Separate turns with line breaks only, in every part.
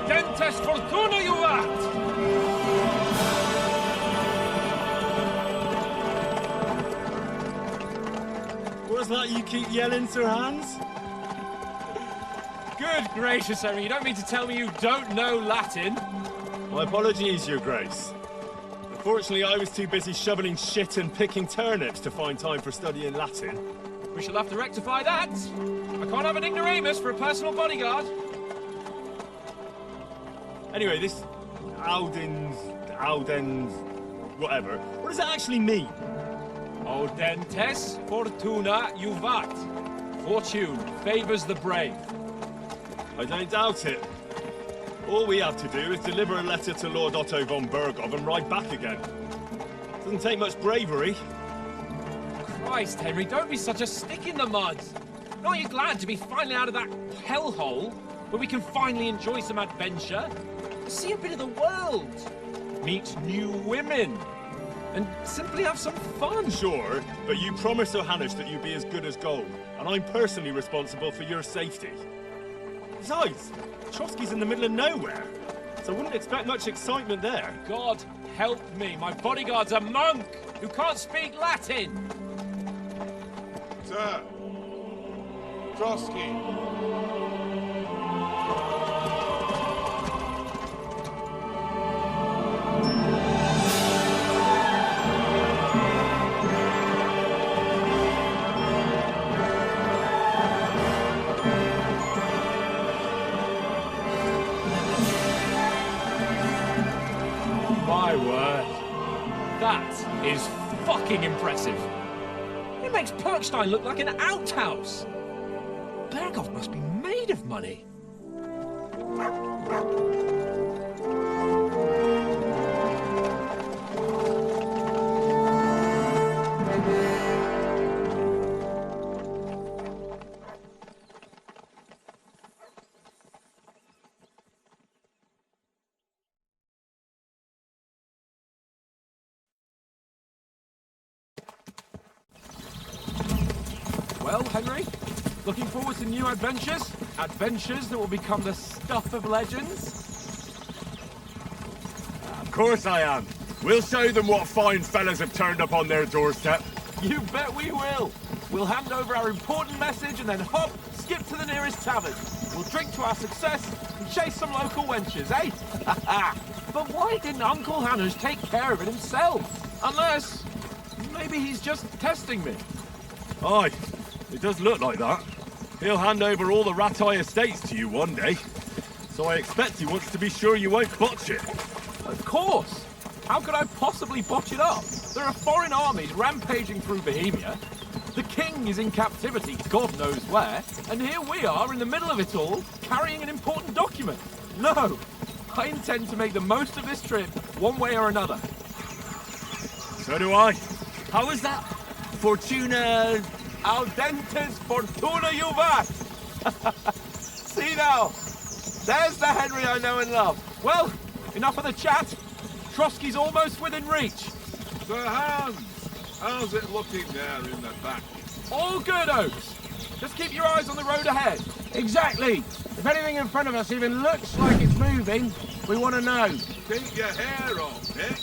Audentes fortuna juvat!
What's that you keep yelling, Sir Hans?
Good gracious, Henry, you don't mean to tell me you don't know Latin?
My apologies, Your Grace. Unfortunately, I was too busy shoveling shit and picking turnips to find time for studying Latin.
We shall have to rectify that. I can't have an ignoramus for a personal bodyguard.
Anyway, this Audens, whatever. What does that actually mean?
Audentes fortuna juvat. Fortune favors the brave.
I don't doubt it. All we have to do is deliver a letter to Lord Otto von Bergov and ride back again. Doesn't take much bravery.
Christ, Henry, don't be such a stick in the mud. Aren't you glad to be finally out of that hellhole where we can finally enjoy some adventure? See a bit of the world. Meet new women. And simply have some fun.
Sure, but you promised Johannes that you'd be as good as gold, and I'm personally responsible for your safety. Besides, Trotsky's in the middle of nowhere, so I wouldn't expect much excitement there.
God help me, my bodyguard's a monk who can't speak Latin.
Sir! Trotsky!
My word. That is fucking impressive. It makes Perkstein look like an outhouse. Bergov must be made of money. Well, Henry, looking forward to new adventures? Adventures that will become the stuff of legends?
Of course I am. We'll show them what fine fellas have turned up on their doorstep.
You bet we will. We'll hand over our important message and then hop, skip to the nearest tavern. We'll drink to our success and chase some local wenches, eh? But why didn't Uncle Hannes take care of it himself? Unless, maybe he's just testing me.
Aye, it does look like that. He'll hand over all the Ratai estates to you one day. So I expect he wants to be sure you won't botch it.
Of course. How could I possibly botch it up? There are foreign armies rampaging through Bohemia. The king is in captivity, God knows where. And here we are in the middle of it all, carrying an important document. No, I intend to make the most of this trip, one way or another.
So do I. How is that? Fortuna...
Audentes fortuna juvat! See now, there's the Henry I know and love. Well, enough of the chat. Trotsky's almost within reach.
Sir Hans! How's it looking there in the back?
All good, Oaks. Just keep your eyes on the road ahead.
Exactly. If anything in front of us even looks like it's moving, we want to know.
Keep your hair on, Nick.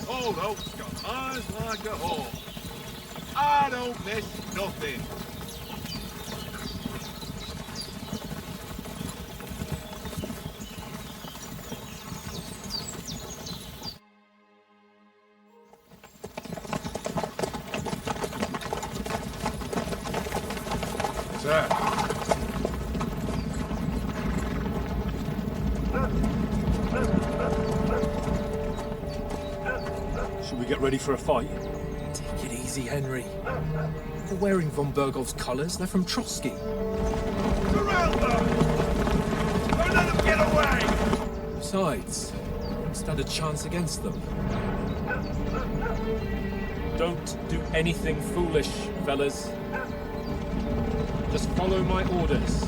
Old Oak's got eyes like a hawk. I don't miss nothing. Sir.
Should we get ready for a fight?
Take it easy, Henry. They're wearing von Bergov's colours. They're from Trotsky.
Surround them! Don't let them get away!
Besides, I don't stand a chance against them. Don't do anything foolish, fellas. Just follow my orders.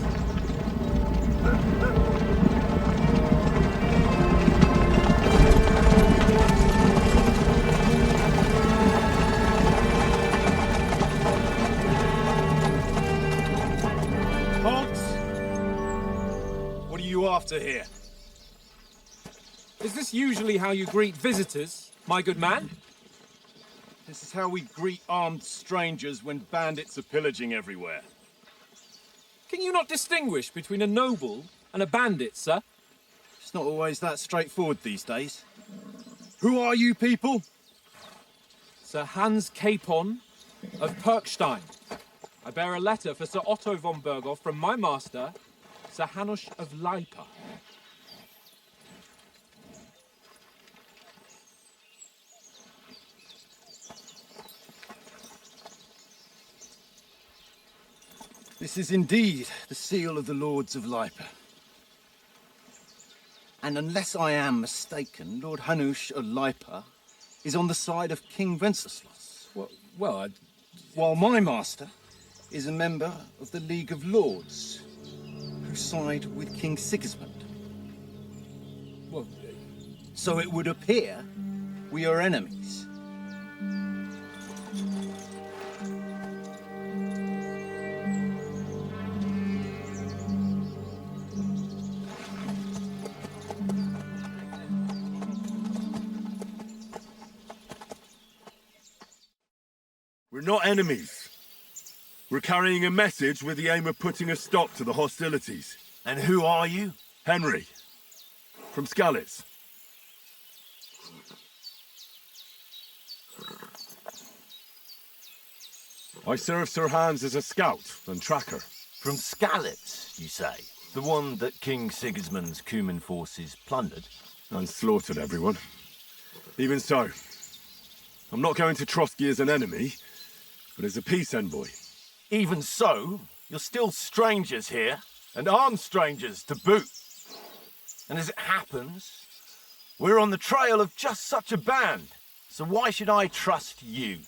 What are you after here?
Is this usually how you greet visitors, my good man?
This is how we greet armed strangers when bandits are pillaging everywhere.
Can you not distinguish between a noble and a bandit, sir?
It's not always that straightforward these days. Who are you people?
Sir Hans Capon of Perkstein. I bear a letter for Sir Otto von Berghoff from my master, Sir Hanush of Leipa.
This is indeed the seal of the Lords of Leipa. And unless I am mistaken, Lord Hanush of Leipa is on the side of King Wenceslas. While my master is a member of the League of Lords, who side with King Sigismund. So it would appear we are enemies.
We're not enemies. We're carrying a message with the aim of putting a stop to the hostilities.
And who are you?
Henry, from Skalitz. I serve Sir Hans as a scout and tracker.
From Skalitz, you say? The one that King Sigismund's Cuman forces plundered?
And slaughtered everyone. Even so, I'm not going to Trotsky as an enemy, but as a peace envoy.
Even so, you're still strangers here, and armed strangers to boot. And as it happens, we're on the trail of just such a band, so why should I trust you?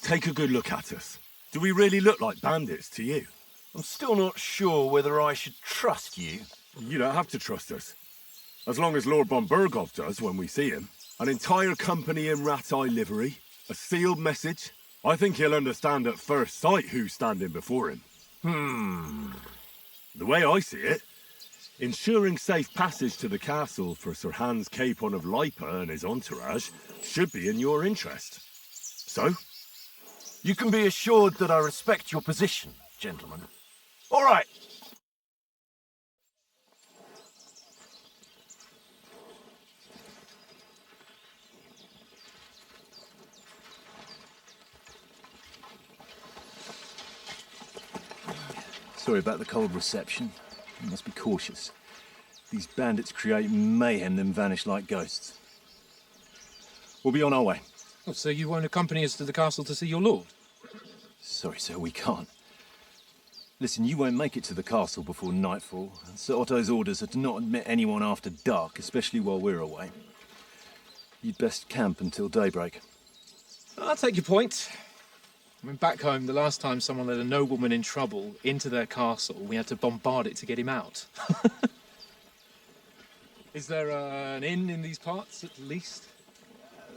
Take a good look at us. Do we really look like bandits to you?
I'm still not sure whether I should trust you.
You don't have to trust us. As long as Lord von Berghoff does when we see him. An entire company in rat-eye livery, a sealed message. I think he'll understand at first sight who's standing before him. The way I see it, ensuring safe passage to the castle for Sir Hans Capon of Leipa and his entourage should be in your interest. So?
You can be assured that I respect your position, gentlemen. All right.
Sorry about the cold reception. You must be cautious. These bandits create mayhem, then vanish like ghosts. We'll be on our way.
Oh, so you won't accompany us to the castle to see your lord?
Sorry, sir, we can't. Listen, you won't make it to the castle before nightfall. Sir Otto's orders are to not admit anyone after dark, especially while we're away. You'd best camp until daybreak.
I'll take your point. I mean, back home, the last time someone led a nobleman in trouble into their castle, we had to bombard it to get him out. Is there an inn in these parts, at least?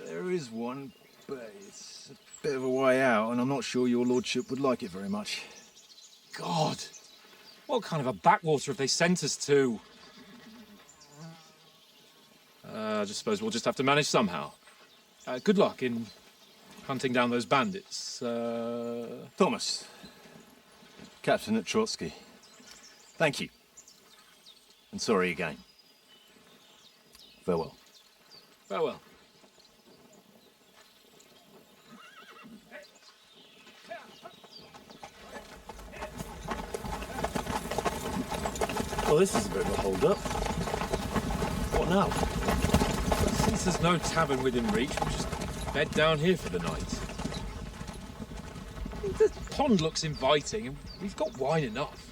There is one, but it's a bit of a way out, and I'm not sure your lordship would like it very much.
God! What kind of a backwater have they sent us to? I just suppose we'll just have to manage somehow. Good luck in hunting down those bandits.
Thomas, captain at Trotsky. Thank you. And sorry again. Farewell.
Farewell.
Well, this is a bit of a hold-up. What now?
Since there's no tavern within reach, we'll just bed down here for the night. The pond looks inviting, and we've got wine enough.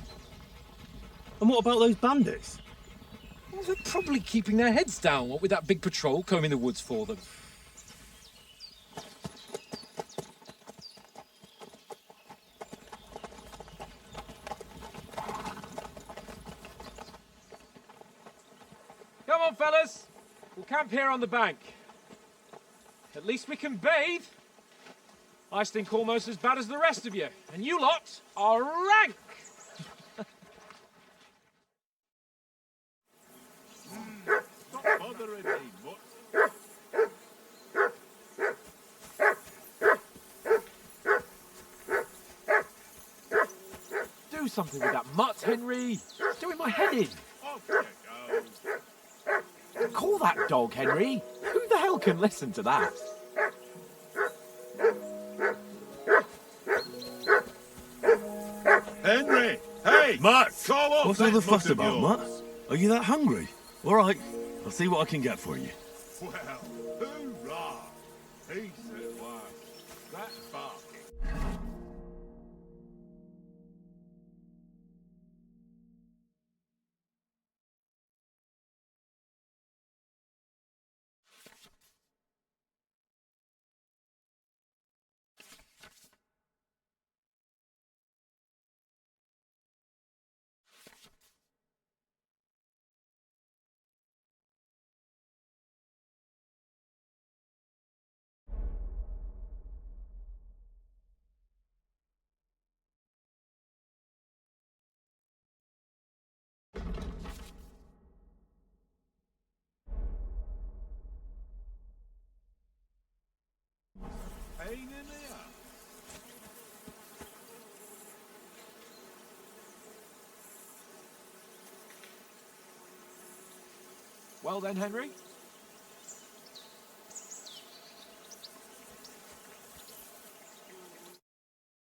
And what about those bandits?
Well, they're probably keeping their heads down, what with that big patrol combing the woods for them. camp here on the bank. At least we can bathe. I stink almost as bad as the rest of you, and you lot are rank!
Stop bothering me, mutt.
Do something with that mutt, Henry. It's doing my head in.
Off you go.
Call that dog, Henry. Who the hell can listen to that?
Henry! Hey! Mutt!
Call off
What's all
that
the fuss
mutt of
about,
yours.
Mutt? Are you that hungry? All right, I'll see what I can get for you.
Well, hoorah! Peace at last. That's barking. Pain in the ass.
Well then, Henry.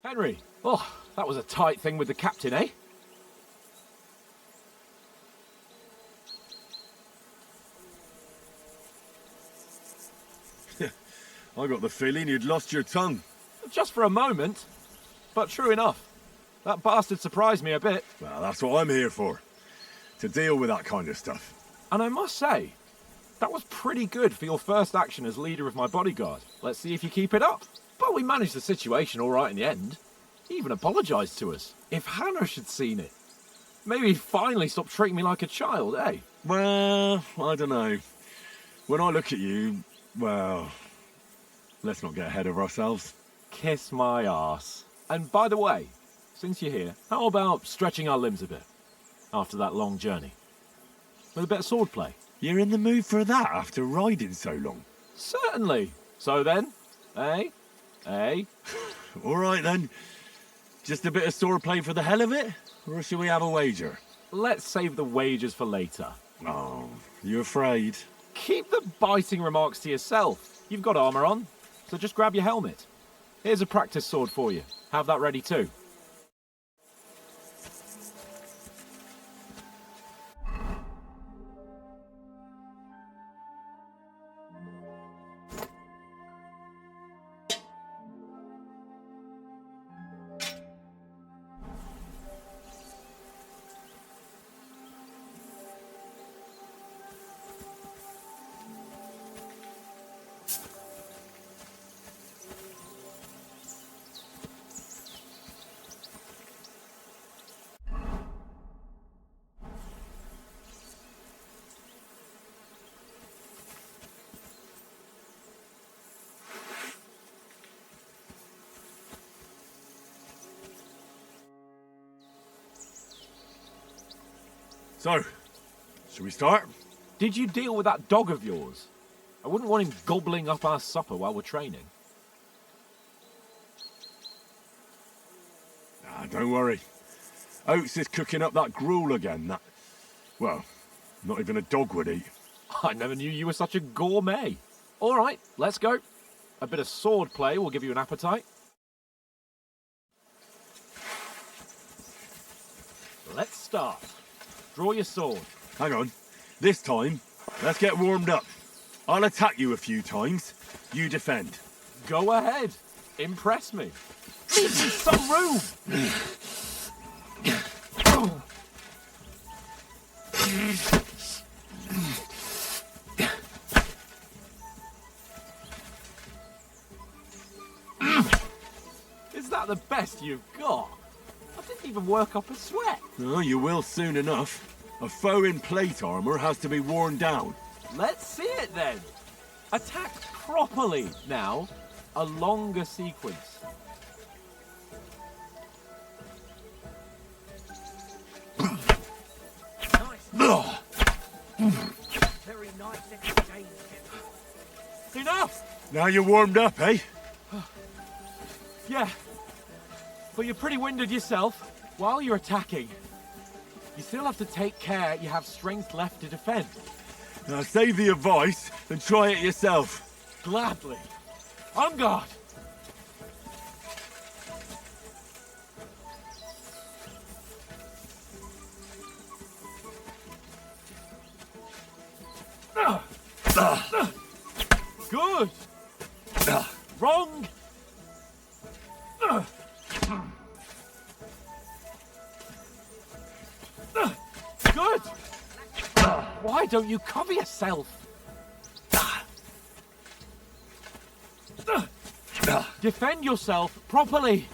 Henry, oh, that was a tight thing with the captain, eh?
I got the feeling you'd lost your tongue.
Just for a moment. But true enough. That bastard surprised me a bit.
Well, that's what I'm here for. To deal with that kind of stuff.
And I must say, that was pretty good for your first action as leader of my bodyguard. Let's see if you keep it up. But we managed the situation all right in the end. He even apologised to us. If Hannah had seen it, maybe he'd finally stop treating me like a child, eh?
Well, I don't know. When I look at you, well, let's not get ahead of ourselves.
Kiss my arse. And by the way, since you're here, how about stretching our limbs a bit after that long journey? With a bit of swordplay?
You're in the mood for that after riding so long?
Certainly. So then, eh? Eh?
All right then. Just a bit of swordplay for the hell of it? Or shall we have a wager?
Let's save the wagers for later.
Oh, you afraid?
Keep the biting remarks to yourself. You've got armour on, so just grab your helmet. Here's a practice sword for you. Have that ready too.
So, shall we start?
Did you deal with that dog of yours? I wouldn't want him gobbling up our supper while we're training.
Ah, don't worry. Oates is cooking up that gruel again, that... Well, not even a dog would eat.
I never knew you were such a gourmet. All right, let's go. A bit of sword play will give you an appetite. Let's start. Draw your sword.
Hang on. This time, let's get warmed up. I'll attack you a few times. You defend.
Go ahead. Impress me. Leave me some room. Is that the best you've got? I didn't even work up a sweat.
Oh, you will soon enough. A foe in plate armor has to be worn down.
Let's see it then. Attack properly now. A longer sequence.
Very nice exchange.
Enough!
Now you're warmed up, eh?
Yeah. But you're pretty winded yourself while you're attacking. You still have to take care you have strength left to defend.
Now save the advice and try it yourself.
Gladly. On guard! Good! Wrong! Good! Why don't you cover yourself? Defend yourself properly.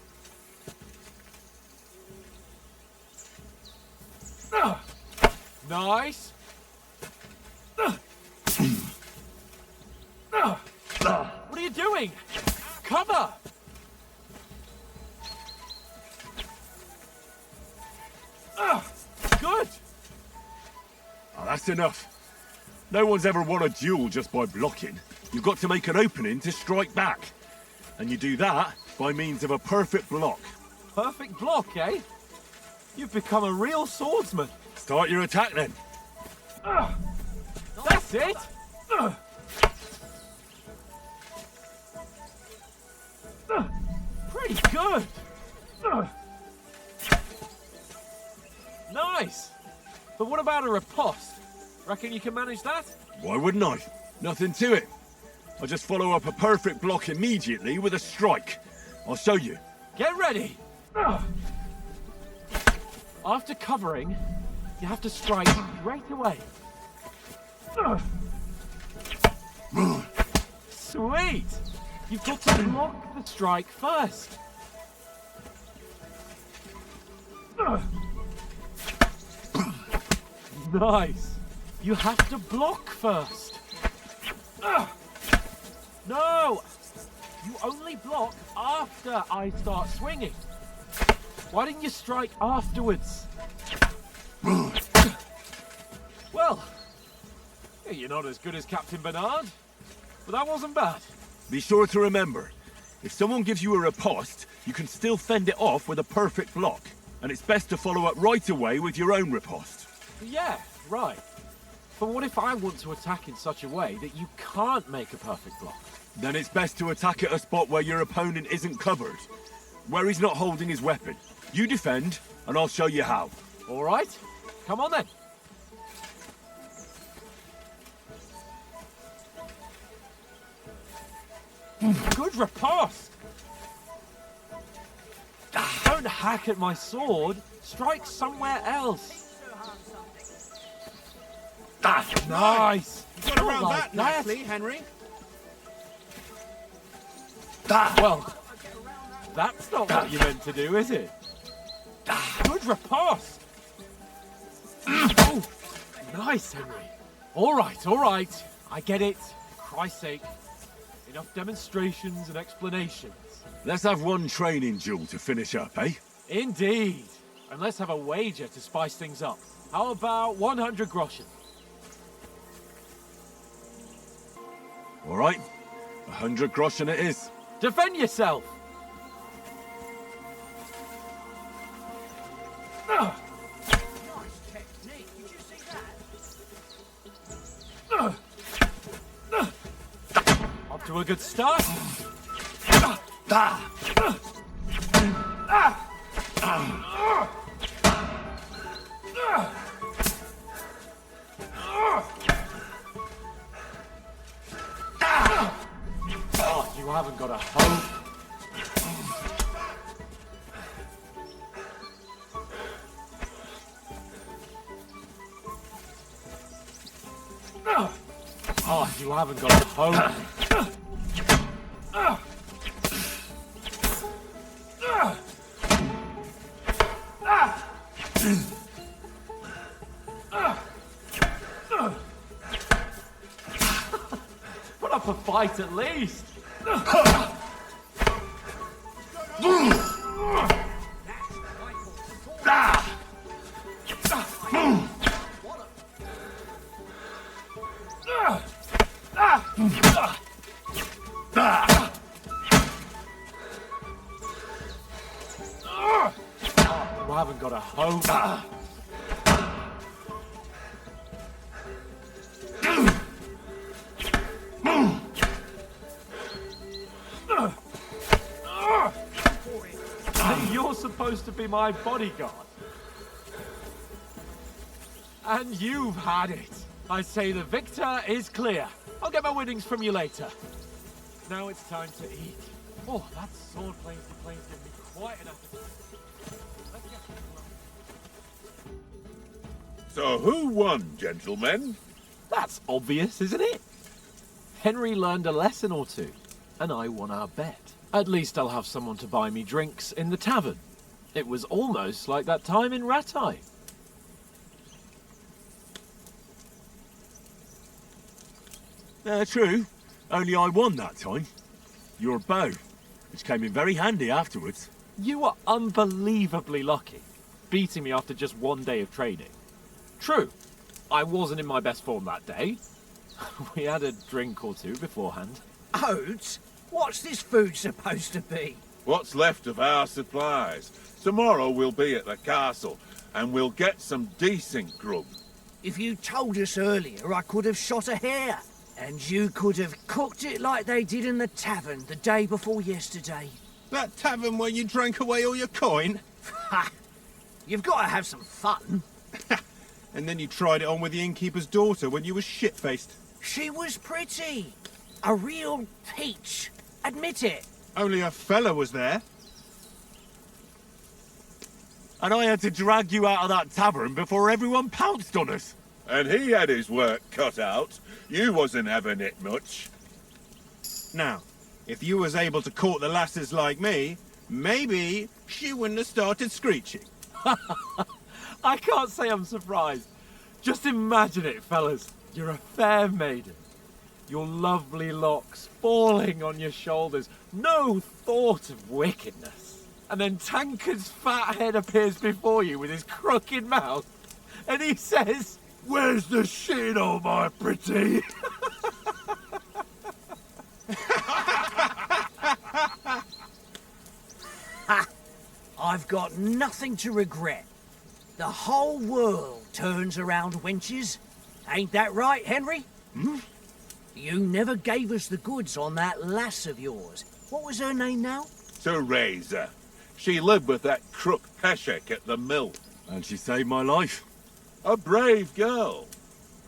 Nice. What are you doing? Cover! Good!
Oh, that's enough. No one's ever won a duel just by blocking. You've got to make an opening to strike back. And you do that by means of a perfect block.
Perfect block, eh? You've become a real swordsman.
Start your attack then.
That's it! Pretty good! Nice! But what about a riposte? Reckon you can manage that?
Why wouldn't I? Nothing to it. I just follow up a perfect block immediately with a strike. I'll show you.
Get ready! After covering, you have to strike right away. Sweet! You've got to block the strike first. Nice! You have to block first. No! You only block after I start swinging. Why didn't you strike afterwards? Well, you're not as good as Captain Bernard, but that wasn't bad.
Be sure to remember, if someone gives you a riposte, you can still fend it off with a perfect block. And it's best to follow up right away with your own riposte.
Yeah, right. But what if I want to attack in such a way that you can't make a perfect block?
Then it's best to attack at a spot where your opponent isn't covered, where he's not holding his weapon. You defend, and I'll show you how.
All right, come on then. Good riposte. Don't hack at my sword. Strike somewhere else. Nice.
You got around
Not like
that nicely, Henry.
Well, that's not what you meant to do, is it? Good riposte. Oh, nice, Henry. All right. I get it. For Christ's sake. Enough demonstrations and explanations.
Let's have one training duel to finish up, eh?
Indeed. And let's have a wager to spice things up. How about 100 groschen?
All right, 100 groschen it is.
Defend yourself!
Nice technique. Did you see that?
Up to a good start. Oh, you haven't got a hope. Oh, you haven't got a hope. fight at least. You haven't got a hope. You're supposed to be my bodyguard. And you've had it. I say the victor is clear. I'll get my winnings from you later. Now it's time to eat. Oh, that sword plane's giving me quite an appetite. Let's get
So who won, gentlemen?
That's obvious, isn't it? Henry learned a lesson or two, and I won our bet. At least I'll have someone to buy me drinks in the tavern. It was almost like that time in Rattay.
True. Only I won that time. Your bow, which came in very handy afterwards.
You were unbelievably lucky, beating me after just one day of training. True, I wasn't in my best form that day. We had a drink or two beforehand.
Oats? What's this food supposed to be?
What's left of our supplies? Tomorrow we'll be at the castle, and we'll get some decent grub.
If you told us earlier, I could have shot a hare. And you could have cooked it like they did in the tavern the day before yesterday.
That tavern where you drank away all your coin?
Ha! You've got to have some fun.
And then you tried it on with the innkeeper's daughter when you were shit-faced.
She was pretty. A real peach. Admit it.
Only a fella was there.
And I had to drag you out of that tavern before everyone pounced on us.
And he had his work cut out. You wasn't having it much.
Now, if you was able to court the lasses like me, maybe she wouldn't have started screeching.
I can't say I'm surprised. Just imagine it, fellas. You're a fair maiden. Your lovely locks falling on your shoulders. No thought of wickedness. And then Tankard's fat head appears before you with his crooked mouth. And he says, "Where's the shit, oh my pretty?"
I've got nothing to regret. The whole world turns around wenches. Ain't that right, Henry?
Hmm?
You never gave us the goods on that lass of yours. What was her name now?
Teresa. She lived with that crook Peshek at the mill.
And she saved my life.
A brave girl.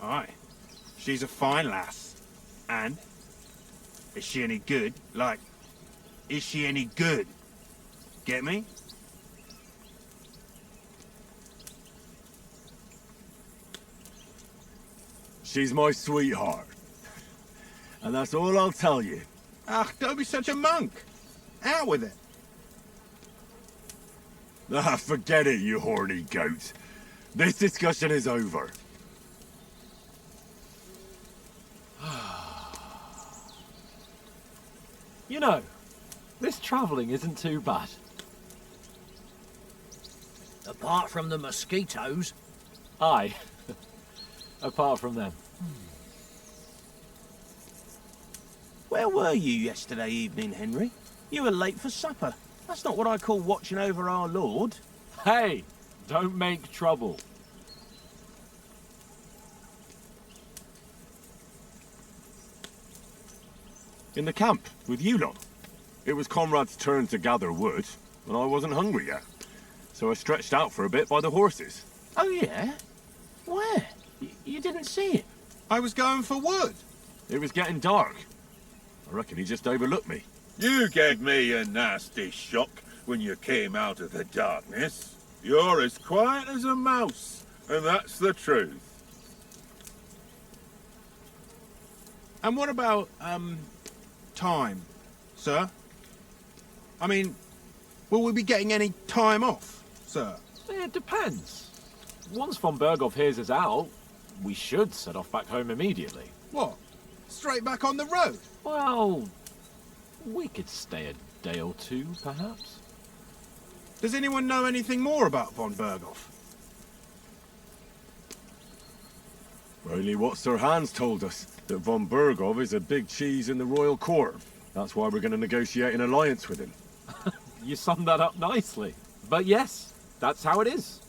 Aye. She's a fine lass. And? Is she any good? Like, is she any good? Get me?
She's my sweetheart. And that's all I'll tell you.
Ah, don't be such a monk. Out with it.
Ah, forget it, you horny goat. This discussion is over.
You know, this travelling isn't too bad.
Apart from the mosquitoes.
Aye. Apart from them.
Where were you yesterday evening, Henry? You were late for supper. That's not what I call watching over our Lord.
Hey, don't make trouble.
In the camp, with you lot. It was Conrad's turn to gather wood, and I wasn't hungry yet. So I stretched out for a bit by the horses.
Oh, yeah? Where? You didn't see it?
I was going for wood.
It was getting dark. I reckon he just overlooked me.
You gave me a nasty shock when you came out of the darkness. You're as quiet as a mouse, and that's the truth.
And what about, time, sir? I mean, will we be getting any time off, sir?
It depends. Once von Berghoff hears us out, we should set off back home immediately.
What? Straight back on the road?
Well, we could stay a day or two, perhaps.
Does anyone know anything more about von Berghoff?
Only what Sir Hans told us, that von Berghoff is a big cheese in the royal court. That's why we're going to negotiate an alliance with him.
You summed that up nicely. But yes, that's how it is.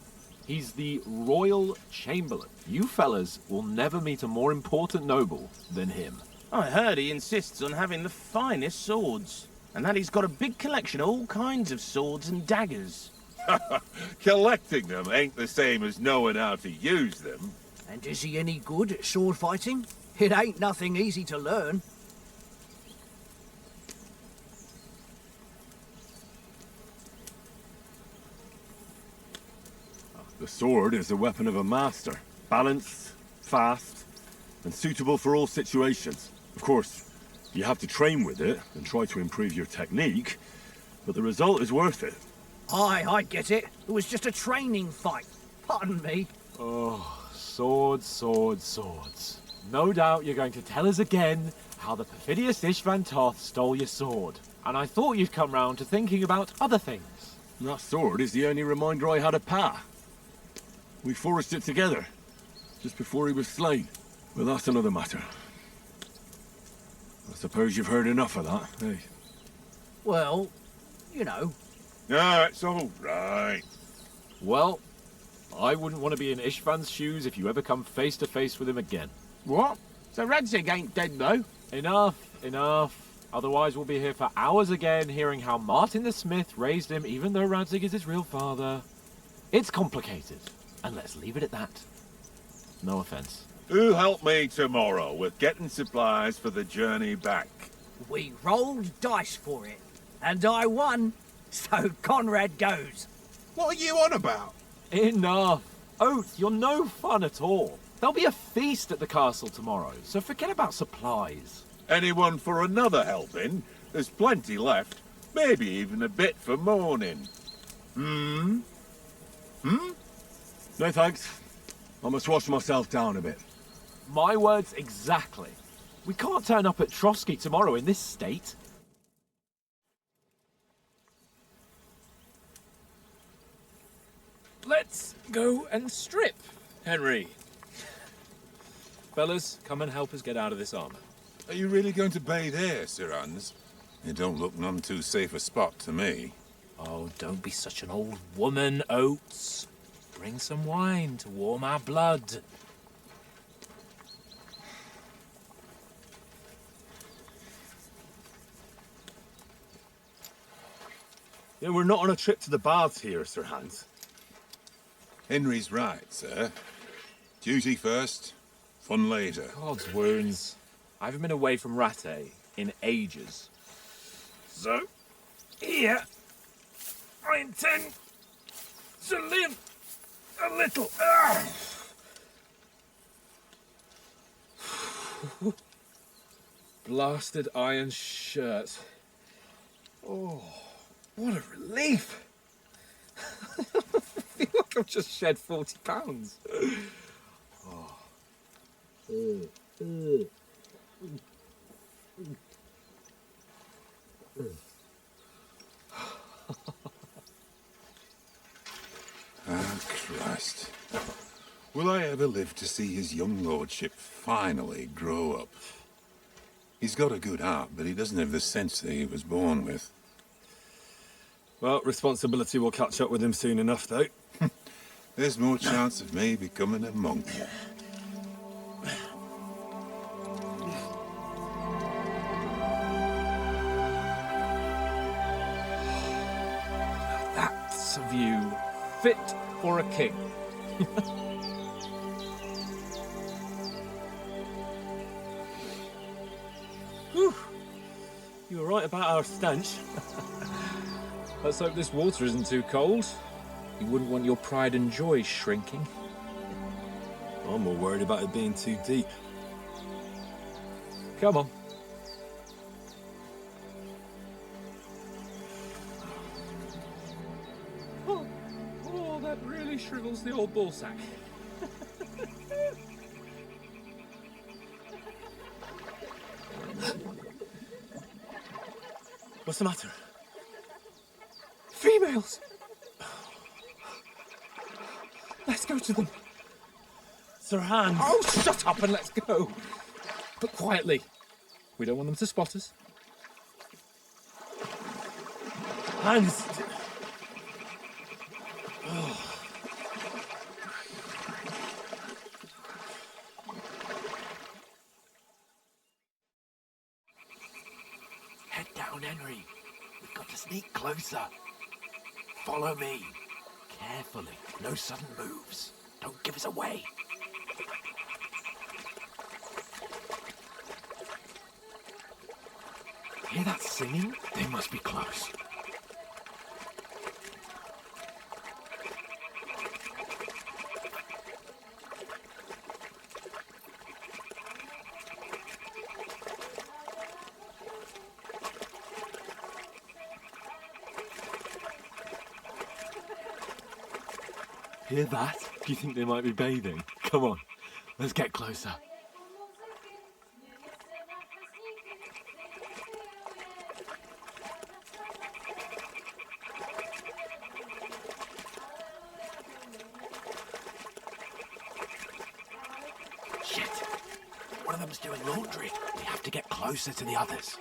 He's the Royal Chamberlain. You fellas will never meet a more important noble than him.
I heard he insists on having the finest swords, and that he's got a big collection of all kinds of swords and daggers.
Collecting them ain't the same as knowing how to use them.
And is he any good at sword fighting? It ain't nothing easy to learn.
The sword is the weapon of a master. Balanced, fast, and suitable for all situations. Of course, you have to train with it and try to improve your technique, but the result is worth it.
Aye, I get it. It was just a training fight. Pardon me.
Oh, swords, swords, swords. No doubt you're going to tell us again how the perfidious Ishvan Toth stole your sword. And I thought you'd come round to thinking about other things.
That sword is the only reminder I had of Pa. We forged it together, just before he was slain. But that's another matter. I suppose you've heard enough of that, eh?
Well, you know.
No, it's all right.
Well, I wouldn't want to be in Ishvan's shoes if you ever come face to face with him again.
What? So Radzig ain't dead, though?
Enough, enough. Otherwise we'll be here for hours again hearing how Martin the Smith raised him even though Radzig is his real father. It's complicated, and let's leave it at that. No offense.
Who'll help me tomorrow with getting supplies for the journey back?
We rolled dice for it, and I won, so Conrad goes.
What are you on about?
Enough. Oath, you're no fun at all. There'll be a feast at the castle tomorrow, so forget about supplies.
Anyone for another helping? There's plenty left. Maybe even a bit for morning.
No thanks. I must wash myself down a bit.
My words exactly. We can't turn up at Trotsky tomorrow in this state.
Let's go and strip, Henry. Fellas, come and help us get out of this armor.
Are you really going to bathe here, Sir Hans? It don't look none too safe a spot to me.
Oh, don't be such an old woman, Oates. Bring some wine to warm our blood.
Yeah, we're not on a trip to the baths here, Sir Hans.
Henry's right, sir. Duty first, fun later.
God's wounds. I haven't been away from Rattay in ages. So, here, I intend to live a little. Blasted iron shirt. Oh, what a relief. I feel like I've just shed 40 pounds.
Ah, Christ. Will I ever live to see his young lordship finally grow up? He's got a good heart, but he doesn't have the sense that he was born with.
Well, responsibility will catch up with him soon enough, though.
There's more chance of me becoming a monk.
That's a view fit for a king.
Whew. You were right about our stench.
Let's hope this water isn't too cold. You wouldn't want your pride and joy shrinking.
I'm more worried about it being too deep.
Come on. Oh, that really shrivels the old ballsack. What's the matter? Females! Let's go to them. Sir Hans. Oh, shut up and let's go. But quietly. We don't want them to spot us. Hans. Oh.
Head down, Henry. We've got to sneak closer. Follow me. Carefully. No sudden moves. Don't give us away. Hear that singing? They must be close. Hear that? Do you think they might be bathing? Come on, let's get closer. Shit! One of them's doing laundry. We have to get closer to the others.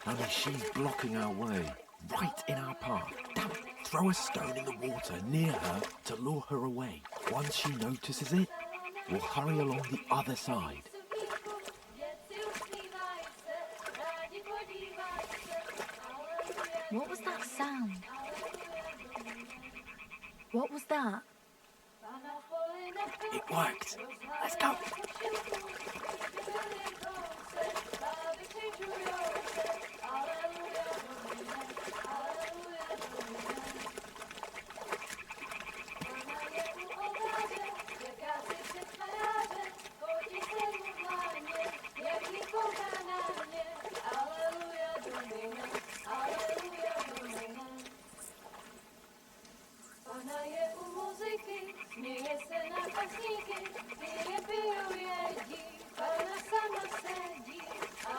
Only she's blocking our way, right in our path. Damn it! Throw a stone in the water near her to lure her away. Once she notices it, we'll hurry along the other side.
What was that sound? What was that?
It worked. Let's go.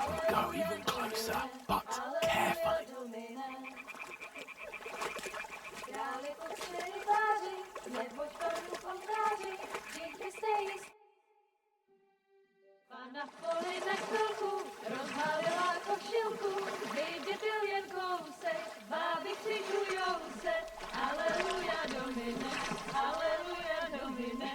We'll go even closer, but carefully.
Pana v poli na chvilku rozhalila košilku, vyjde byl jen kousek, báby křičujou se, aleluja domine, aleluja domine.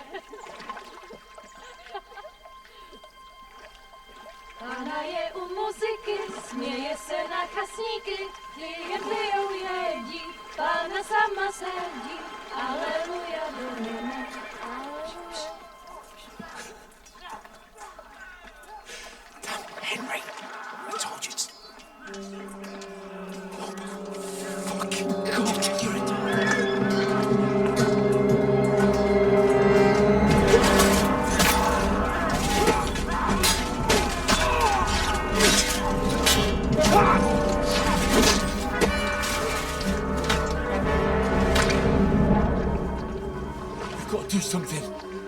Pana je u muziky, směje se na kasníky, ty jen pijou jedí, Pana sama sedí, aleluja domine, aleluja.
Henry, I told you to... Oh, fucking God, you're in... We've got to do something.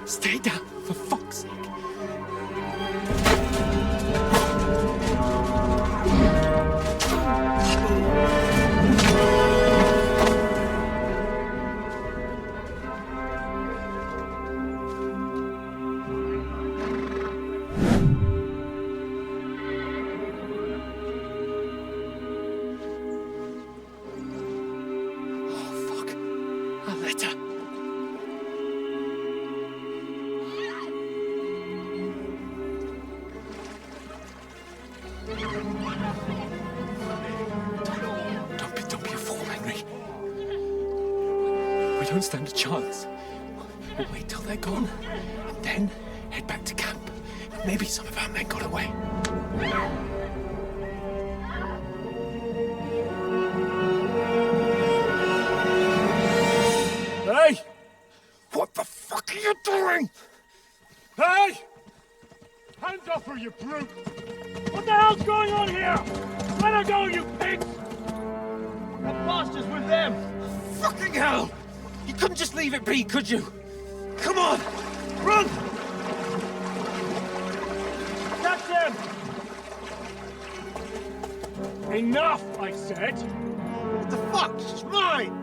Stay down, for fuck's sake. Don't be a fool, Henry. We don't stand a chance. We'll wait till they're gone, and then head back to camp. Maybe some of our men got away. Hey! What the fuck are you doing? Hey!
Hands off her, you brute!
What the hell's going on here? Let her go, you pigs! That bastard's with them! Fucking hell! You couldn't just leave it be, could you? Come on! Run! Catch them!
Enough, I said!
What the fuck? It's mine!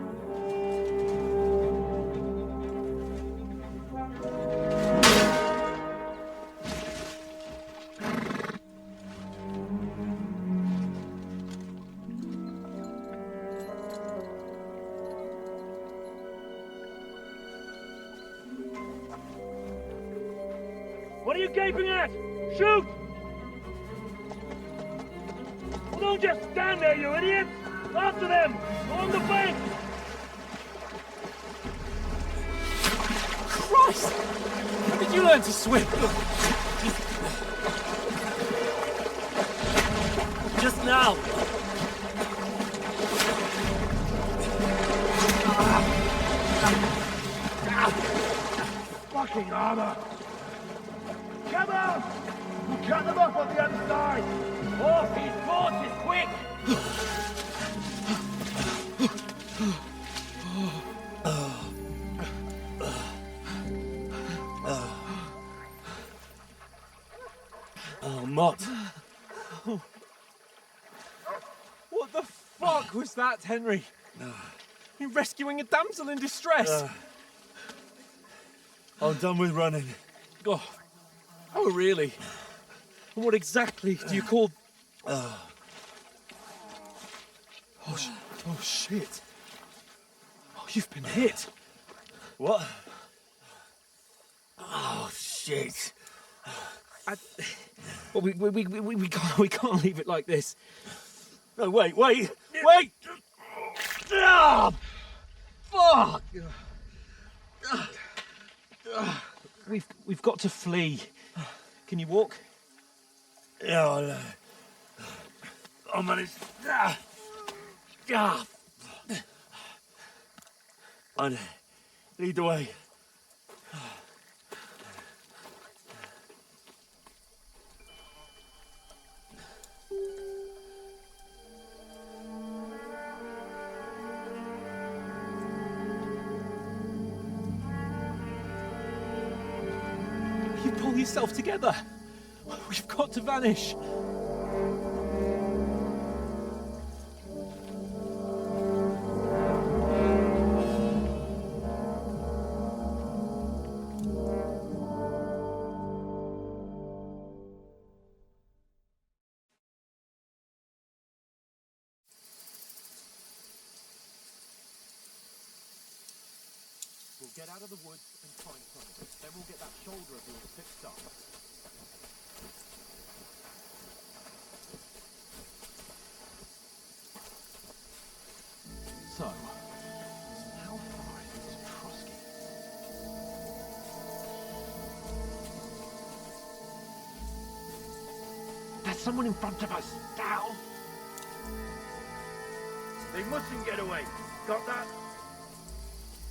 What are you gaping at? Shoot! Well, don't just stand there, you idiots! After them! On the bank!
Christ! How did you learn to swim?
Just now.
Fucking armor! Come on! We'll cut them off on the other side!
Off his horses, quick!
Oh, Mott.
What the fuck was that, Henry? You're rescuing a damsel in distress.
I'm done with running.
Oh, really? And what exactly do you call... Oh, shit. Oh, you've been hit.
What? Oh, shit.
Well, we can't leave it like this.
No, wait! Ah, fuck!
We've got to flee. Can you walk?
Yeah, I'll manage. I'd lead the way.
You pull yourself together. We've got to vanish. We'll get out of the woods and find something. Then we'll get that shoulder of yours fixed up. So, how far is it to Trotsky? There's someone in front of us. Down.
They mustn't get away. Got that?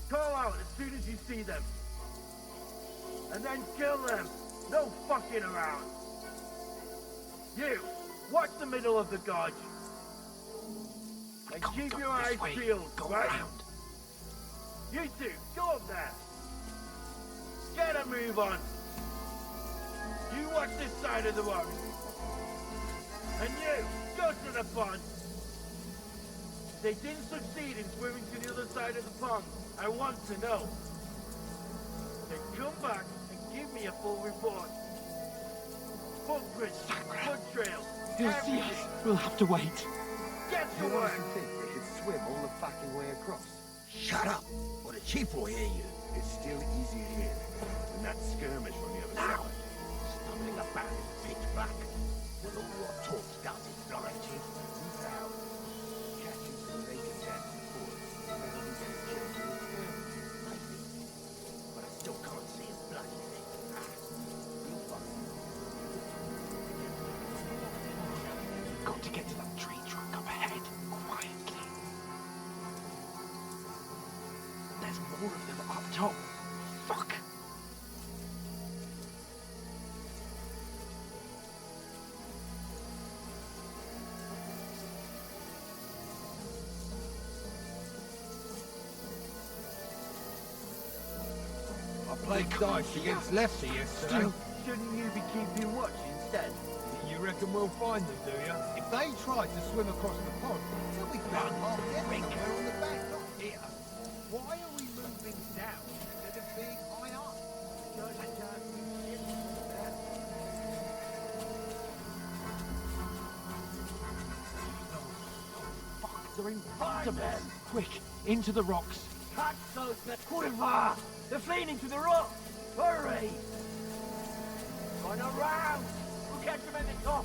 Call out as soon as you see them. And then kill them. No fucking around. You, watch the middle of the gorge. And keep your eyes peeled, right?
Around.
You two, go up there. Get a move on. You watch this side of the road. And you, go to the pond. They didn't succeed in swimming to the other side of the pond. I want to know. Then come back and give me a full report. Footprints, foot trails,
He'll see us. We'll have to wait.
Get to work.
think they could swim all the fucking way across?
Shut up, or the chief will hear you.
It's still easy here, and that skirmish on the other
Now,
side.
stumbling about in pitch black. With all your talk does is blind you.
Move out. Catching some naked cats before. That'll be some children.
Maybe. But I still can't see his blood in it. You'll find.
Got to get to that tree trunk up ahead, quietly. There's more of them up top. Fuck.
I played dice against Lefty yesterday.
Shouldn't you be keeping watch instead?
You
reckon we'll find them, do you? If they try to swim across the pond, they'll be found half dead somewhere on the bank, not here. Why are we moving down instead of being high up?
They're in front of us. Quick, into the rocks.
Catch those Kurva! They're fleeing into the rock! Hurry! Going around! We'll catch them at the top!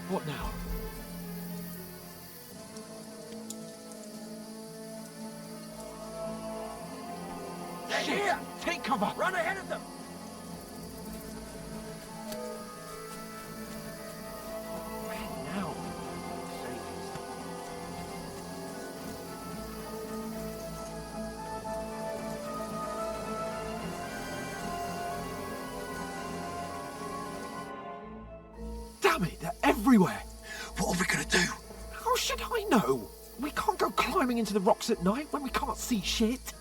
What now?
They're
Shit!
here!
Take cover!
Run ahead of them!
Now. Damn it, they're everywhere.
What are we gonna do?
How should I know? We can't go climbing into the rocks at night when we can't see shit.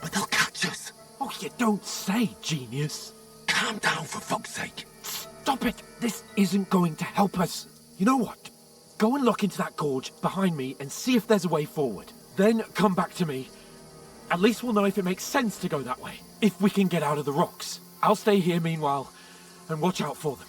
But they'll catch us.
Oh, you don't say, genius.
Calm down, for fuck's sake.
Stop it! This isn't going to help us. You know what? Go and look into that gorge behind me and see if there's a way forward. Then come back to me. At least we'll know if it makes sense to go that way. If we can get out of the rocks. I'll stay here meanwhile and watch out for them.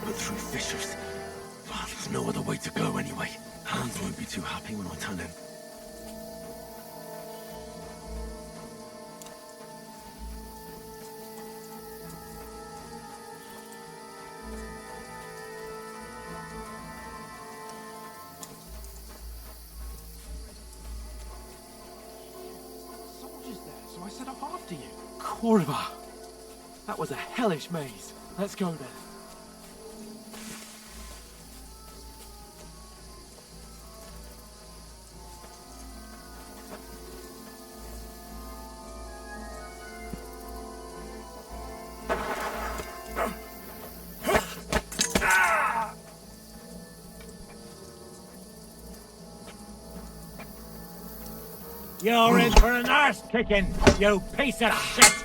But through fissures. Well, there's no other way to go anyway. Hans won't be too happy when I turn in.
Soldiers there, so I set off after you. Kurva. That was a hellish maze. Let's go then.
You're in for an arse kicking, you piece of shit!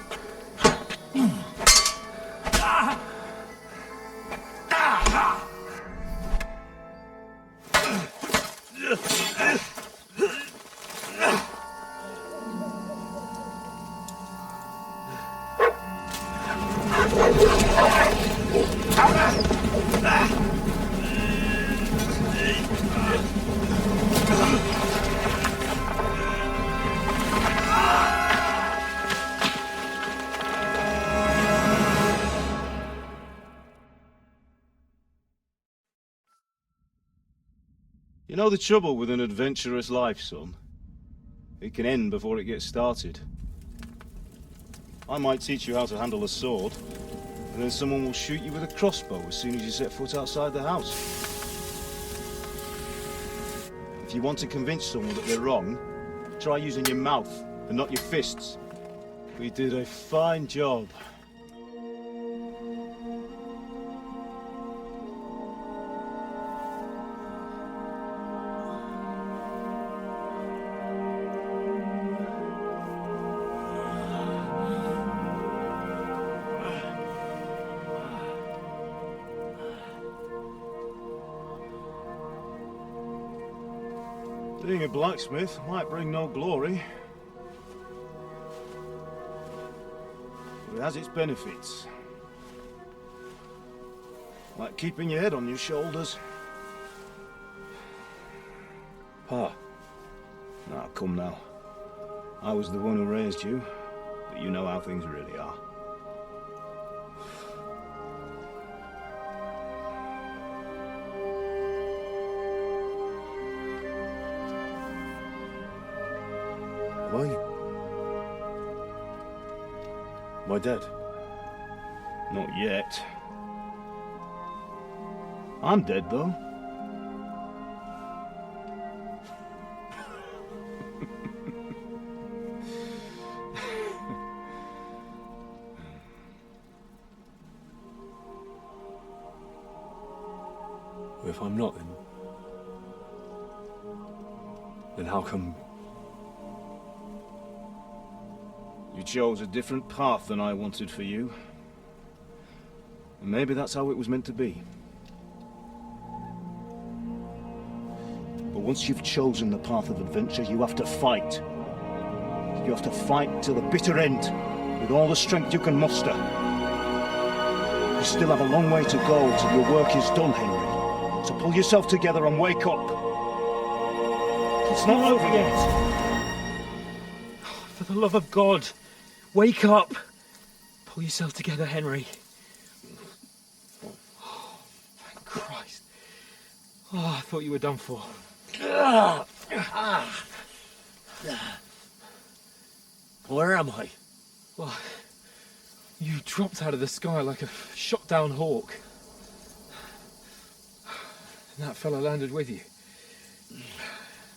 You know the trouble with an adventurous life, son? It can end before it gets started. I might teach you how to handle a sword, and then someone will shoot you with a crossbow as soon as you set foot outside the house. If you want to convince someone that they're wrong, try using your mouth and not your fists. We did a fine job. Being a blacksmith might bring no glory, but it has its benefits. Like keeping your head on your shoulders. Pa. Now, come now. I was the one who raised you, but you know how things really are. Why? My dad.
Not yet. I'm dead, though.
If I'm not, then how come...
You chose a different path than I wanted for you. And maybe that's how it was meant to be. But once you've chosen the path of adventure, you have to fight. You have to fight till the bitter end, with all the strength you can muster. You still have a long way to go till your work is done, Henry. So pull yourself together and wake up. It's not over yet.
For the love of God, wake up! Pull yourself together, Henry. Oh, thank Christ. Oh, I thought you were done for.
Where am I?
Well, you dropped out of the sky like a shot-down hawk. And that fella landed with you.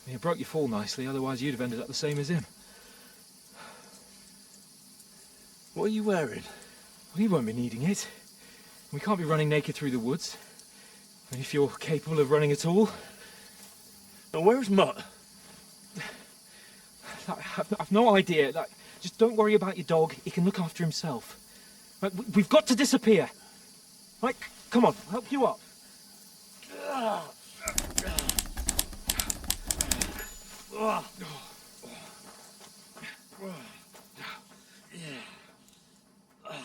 You broke your fall nicely, otherwise you'd have ended up the same as him.
What are you wearing?
Well, you won't be needing it. We can't be running naked through the woods. And if you're capable of running at all...
And where's Mutt?
I've no idea. Just don't worry about your dog. He can look after himself. Right, we've got to disappear. Right, come on, I'll help you up. Oh.